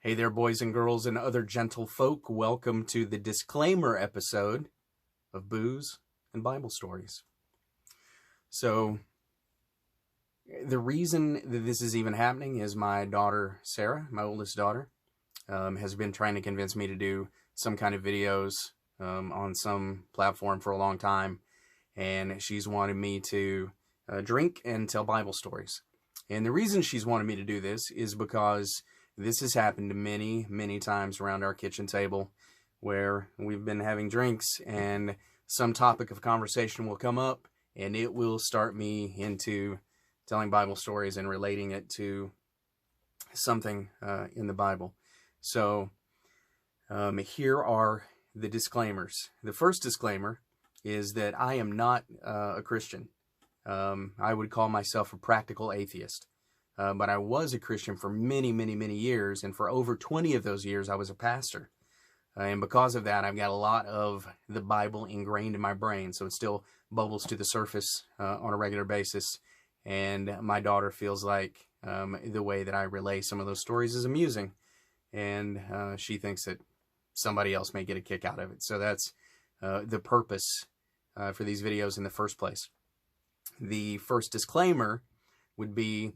Hey there, boys and girls and other gentle folk. Welcome to the disclaimer episode of Booze and Bible Stories. So, the reason that this is even happening is my daughter, Sarah, my oldest daughter, has been trying to convince me to do some kind of videos on some platform for a long time. And she's wanted me to drink and tell Bible stories. And the reason she's wanted me to do this is because this has happened many, many times around our kitchen table where we've been having drinks and some topic of conversation will come up and it will start me into telling Bible stories and relating it to something in the Bible. So here are the disclaimers. The first disclaimer is that I am not a Christian. I would call myself a practical atheist. But I was a Christian for many, many, many years, and for over 20 of those years, I was a pastor. And because of that, I've got a lot of the Bible ingrained in my brain, so it still bubbles to the surface on a regular basis. And my daughter feels like the way that I relay some of those stories is amusing, and she thinks that somebody else may get a kick out of it. So that's the purpose for these videos in the first place. The first disclaimer would be,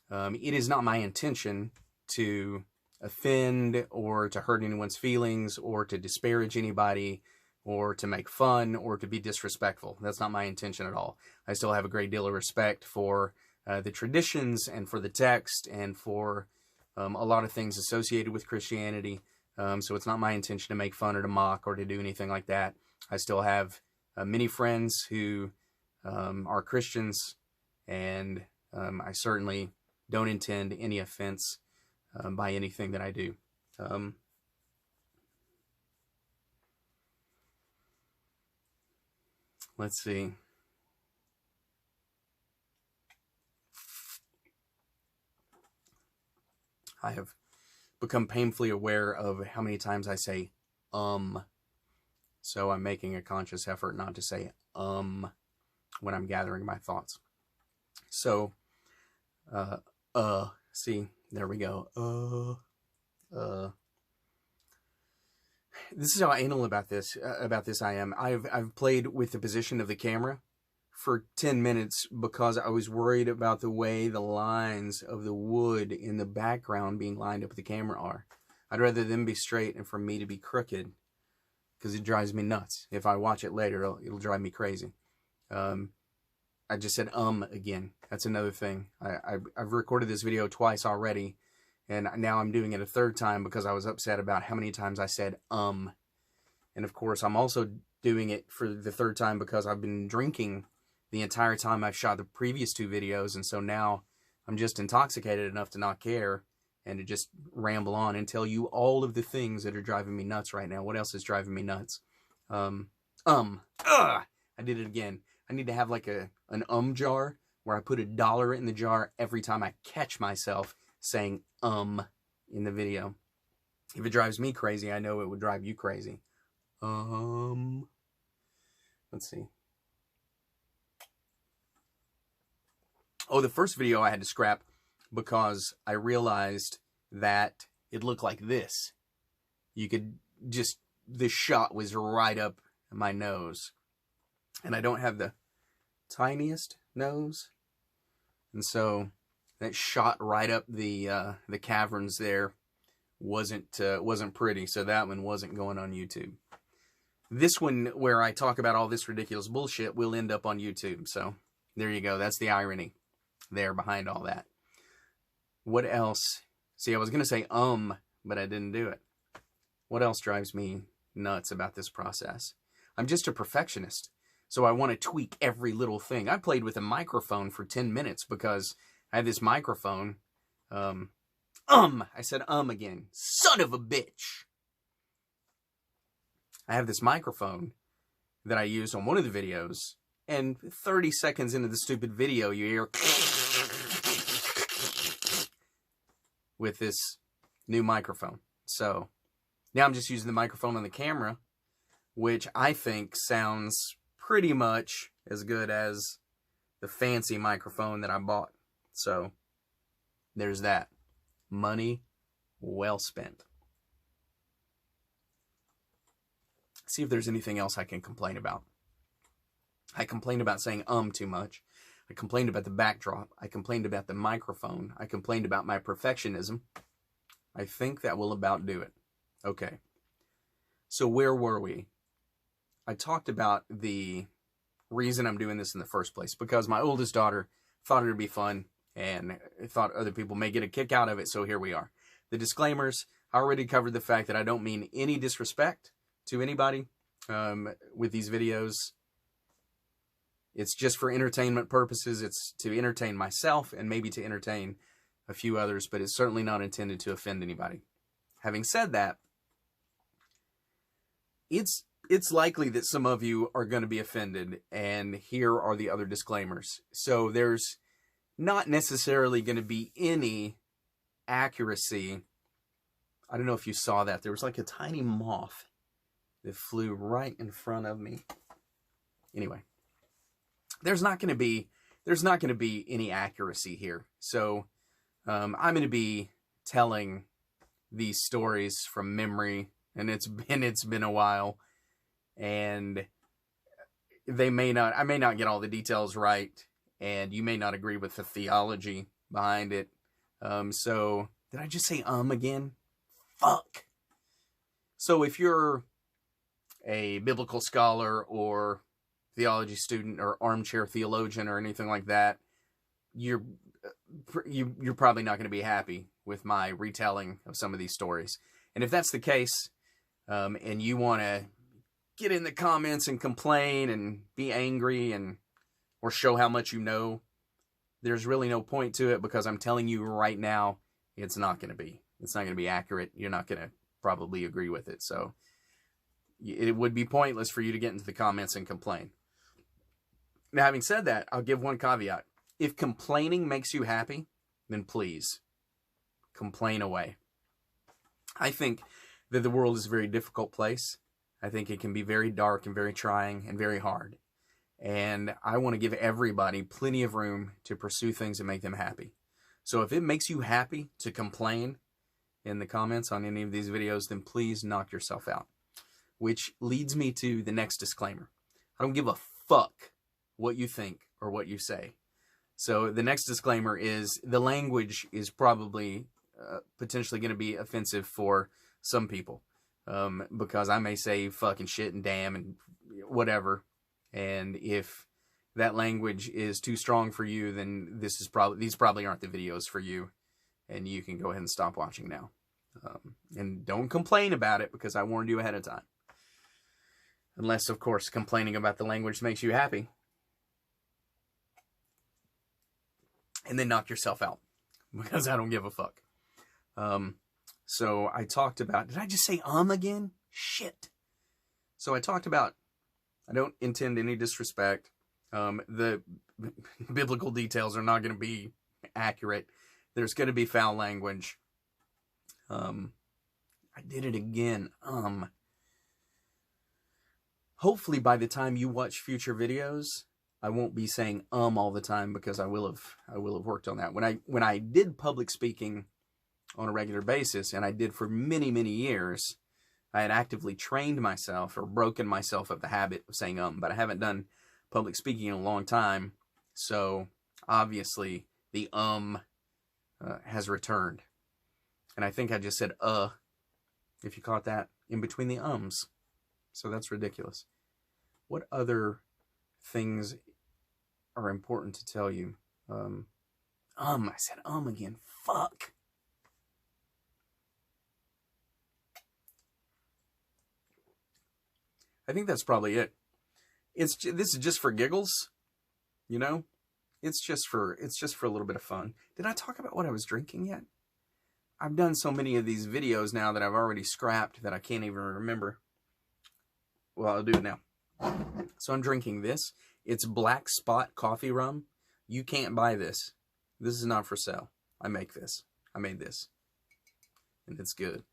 it is not my intention to offend or to hurt anyone's feelings or to disparage anybody or to make fun or to be disrespectful. That's not my intention at all. I still have a great deal of respect for the traditions and for the text and for a lot of things associated with Christianity. So it's not my intention to make fun or to mock or to do anything like that. I still have many friends who are Christians, and I certainly don't intend any offense by anything that I do. Let's see. I have become painfully aware of how many times I say, so I'm making a conscious effort not to say, when I'm gathering my thoughts. So, see, there we go. This is how anal about this I am. I've played with the position of the camera for 10 minutes because I was worried about the way the lines of the wood in the background being lined up with the camera are. I'd rather them be straight and for me to be crooked because it drives me nuts. If I watch it later, it'll drive me crazy. I just said again. That's another thing. I've recorded this video twice already, and now I'm doing it a third time because I was upset about how many times I said And of course, I'm also doing it for the third time because I've been drinking the entire time I've shot the previous two videos, and so now I'm just intoxicated enough to not care and to just ramble on and tell you all of the things that are driving me nuts right now. What else is driving me nuts? I did it again. I need to have like an jar where I put $1 in the jar every time I catch myself saying in the video. If it drives me crazy, I know it would drive you crazy. Let's see. Oh, the first video I had to scrap because I realized that it looked like this. You could just, the shot was right up my nose. And I don't have the tiniest nose. And so that shot right up the caverns there wasn't pretty. So that one wasn't going on YouTube. This one, where I talk about all this ridiculous bullshit, will end up on YouTube. So there you go. That's the irony there behind all that. What else? See, I was going to say but I didn't do it. What else drives me nuts about this process? I'm just a perfectionist. So I want to tweak every little thing. I played with a microphone for 10 minutes because I had this microphone. I said again. Son of a bitch. I have this microphone that I used on one of the videos, and 30 seconds into the stupid video, you hear with this new microphone. So now I'm just using the microphone on the camera, which I think sounds pretty much as good as the fancy microphone that I bought. So there's that. Money well spent. See if there's anything else I can complain about. I complained about saying too much. I complained about the backdrop. I complained about the microphone. I complained about my perfectionism. I think that will about do it. Okay. So where were we? I talked about the reason I'm doing this in the first place, because my oldest daughter thought it would be fun and thought other people may get a kick out of it, so here we are. The disclaimers, I already covered the fact that I don't mean any disrespect to anybody with these videos. It's just for entertainment purposes. It's to entertain myself and maybe to entertain a few others, but it's certainly not intended to offend anybody. Having said that, it's likely that some of you are going to be offended, and here are the other disclaimers. So there's not necessarily going to be any accuracy. I don't know if you saw that. There was like a tiny moth that flew right in front of me. Anyway, there's not going to be any accuracy here. So I'm going to be telling these stories from memory, and it's been a while, and I may not get all the details right, and you may not agree with the theology behind it. So did I just say again? Fuck. So if you're a biblical scholar or theology student or armchair theologian or anything like that, you're probably not going to be happy with my retelling of some of these stories. And if that's the case, and you want to get in the comments and complain and be angry or show how much you know, there's really no point to it, because I'm telling you right now, it's not going to be accurate. You're not going to probably agree with it. So it would be pointless for you to get into the comments and complain. Now, having said that, I'll give one caveat. If complaining makes you happy, then please complain away. I think that the world is a very difficult place. I think it can be very dark and very trying and very hard. And I want to give everybody plenty of room to pursue things that make them happy. So if it makes you happy to complain in the comments on any of these videos, then please knock yourself out. Which leads me to the next disclaimer. I don't give a fuck what you think or what you say. So the next disclaimer is the language is probably potentially going to be offensive for some people, because I may say fucking shit and damn and whatever. And if that language is too strong for you, then these probably aren't the videos for you, and you can go ahead and stop watching now. And don't complain about it, because I warned you ahead of time. Unless, of course, complaining about the language makes you happy. And then knock yourself out, because I don't give a fuck. So I talked about, did I just say again? Shit. So I talked about, I don't intend any disrespect. The biblical details are not going to be accurate. There's going to be foul language. I did it again. Hopefully by the time you watch future videos, I won't be saying all the time, because I will have worked on that. When I did public speaking on a regular basis, and I did for many, many years, I had actively trained myself or broken myself of the habit of saying but I haven't done public speaking in a long time. So obviously the has returned. And I think I just said if you caught that, in between the ums. So that's ridiculous. What other things are important to tell you? I said again. Fuck. I think that's probably it. This is just for giggles, you know? It's just for a little bit of fun. Did I talk about what I was drinking yet? I've done so many of these videos now that I've already scrapped that I can't even remember. Well, I'll do it now. So I'm drinking this. It's Black Spot Coffee Rum. You can't buy this. This is not for sale. I make this. I made this. And it's good.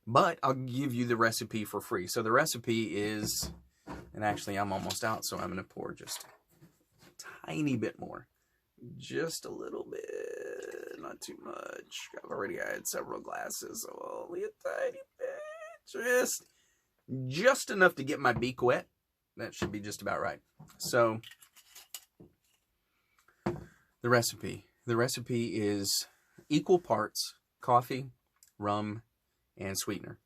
But I'll give you the recipe for free. So the recipe is, and actually I'm almost out, so I'm going to pour just a tiny bit more. Just a little bit. not too much. I've already had several glasses, so only a tiny bit. Just enough to get my beak wet. That should be just about right. So, the recipe. The recipe is equal parts coffee, rum, and sweetener.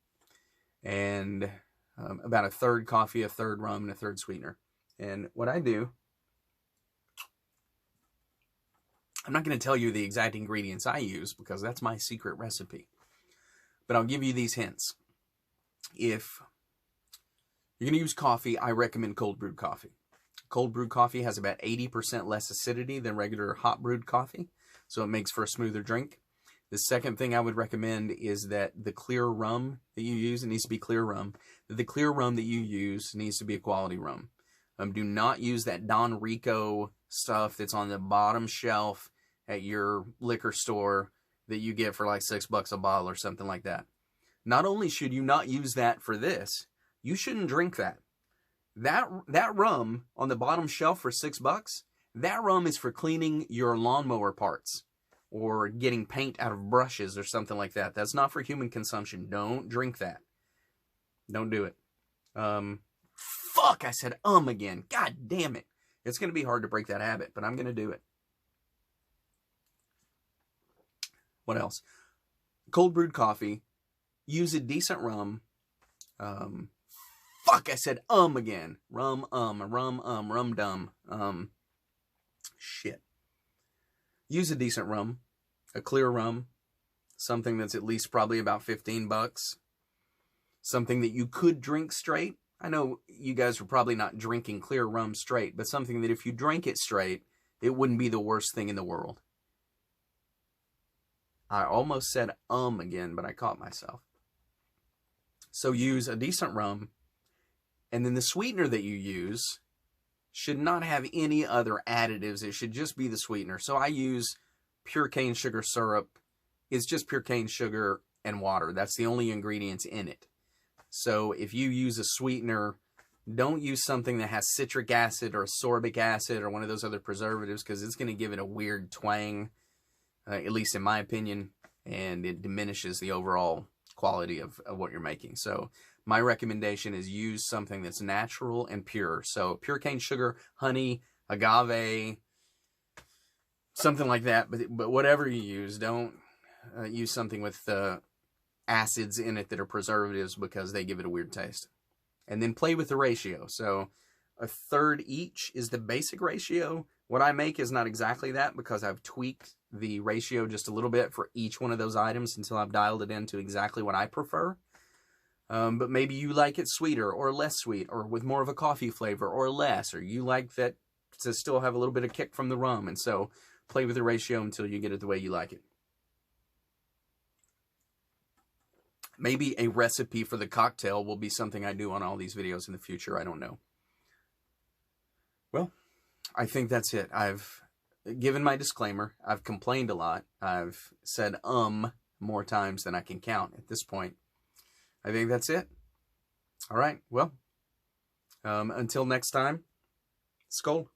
And about a third coffee, a third rum, and a third sweetener. And what I do, I'm not going to tell you the exact ingredients I use because that's my secret recipe. But I'll give you these hints. If you're going to use coffee, I recommend cold brewed coffee. Cold brewed coffee has about 80% less acidity than regular hot brewed coffee, so it makes for a smoother drink. The second thing I would recommend is that the clear rum that you use, it needs to be clear rum. The clear rum that you use needs to be a quality rum. Do not use that Don Rico stuff that's on the bottom shelf at your liquor store that you get for like $6 a bottle or something like that. Not only should you not use that for this, you shouldn't drink that. That rum on the bottom shelf for $6, that rum is for cleaning your lawnmower parts or getting paint out of brushes or something like that. That's not for human consumption. Don't drink that. Don't do it. Fuck, I said again. God damn it. It's going to be hard to break that habit, but I'm going to do it. What else? Cold brewed coffee. Use a decent rum. Fuck, I said again. Rum dum. Shit. Use a decent rum. A clear rum. Something that's at least probably about $15. Something that you could drink straight. I know you guys are probably not drinking clear rum straight, but something that if you drank it straight, it wouldn't be the worst thing in the world. I almost said again, but I caught myself. So use a decent rum, and then the sweetener that you use should not have any other additives. It should just be the sweetener. So I use pure cane sugar syrup. It's just pure cane sugar and water. That's the only ingredients in it. So if you use a sweetener, don't use something that has citric acid or ascorbic acid or one of those other preservatives because it's going to give it a weird twang, at least in my opinion, and it diminishes the overall quality of what you're making. So my recommendation is use something that's natural and pure. So pure cane sugar, honey, agave, something like that. But whatever you use, don't use something with acids in it that are preservatives because they give it a weird taste. And then play with the ratio. So a third each is the basic ratio. What I make is not exactly that because I've tweaked the ratio just a little bit for each one of those items until I've dialed it into exactly what I prefer. But maybe you like it sweeter or less sweet or with more of a coffee flavor or less, or you like that to still have a little bit of kick from the rum. And so play with the ratio until you get it the way you like it. Maybe a recipe for the cocktail will be something I do on all these videos in the future. I don't know. Well, I think that's it. I've given my disclaimer. I've complained a lot. I've said more times than I can count at this point. I think that's it. All right. Well, until next time, Skål.